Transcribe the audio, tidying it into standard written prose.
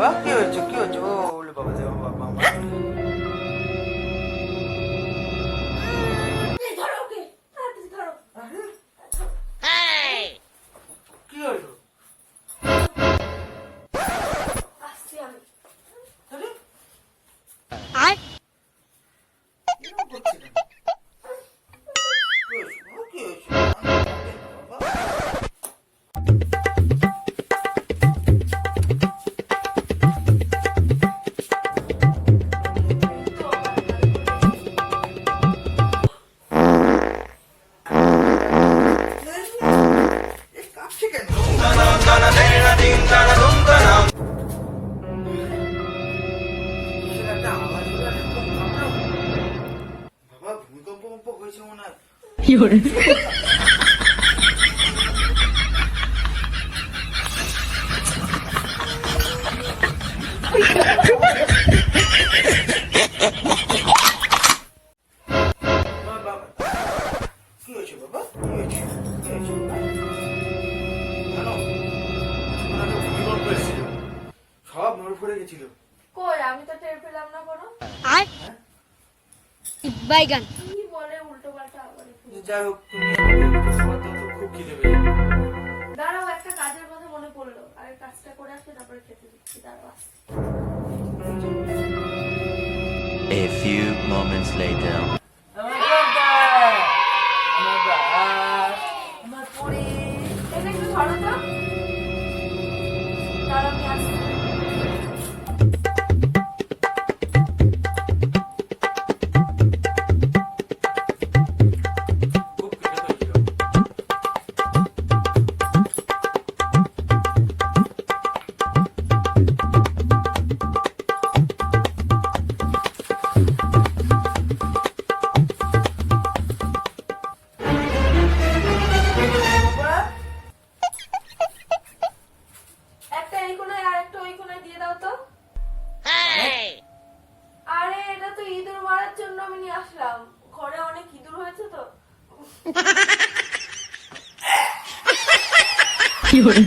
বাবা? কি হয়েছে? কি হয়েছে? ও ওলে বাবা রে, বাবা আমার। ধরো ওকে, তাড়াতাড়ি ধরো। কি হলো? আসছি আমি। আরে আর এরকম করছে কেন? কি হয়েছে? বাবা, কি হয়েছে? বাবা এ কাঁপছে কেন? কিসের একটা আওয়াজ হলো আর এরকম কাঁপলো? বাবা ভূমিকম্প হয়েছে মনে হয়। বাবা, কি হয়েছে বাবা? কি হয়েছে? কি হয়েছে? জানো, কিছুক্ষণ আগে ভূমিকম্প এসেছিল, সব নড়ে পড়ে গেছিল। কই আমি তো টের পেলাম না কোনো। আর বাইগান কি বলে উল্টো পাল্টা আবার একটু। যাই হোক, তুমি আমাকে খাবার দাও তো, খুব খিদে পেয়েছে। দাঁড়াও, একটা কাজের কথা মনে পড়লো, আগে কাজটা করে আসবে তারপরে খেতে দিচ্ছি। দাঁড়াও আসছি। A few moments later. আমার পরি। এটা একটু ধরো তো। দাঁড়াও আমি আসছি। খুব খিদে পেয়েছিল। বাবা, একটা এই কোনায় আর একটা ওই কোনায় দিয়ে দাও তো। আরে এটা তো ইঁদুর মারার জন্য আমি নিয়ে আসলাম, ঘরে অনেক ইঁদুর হয়েছে তো। কি হলো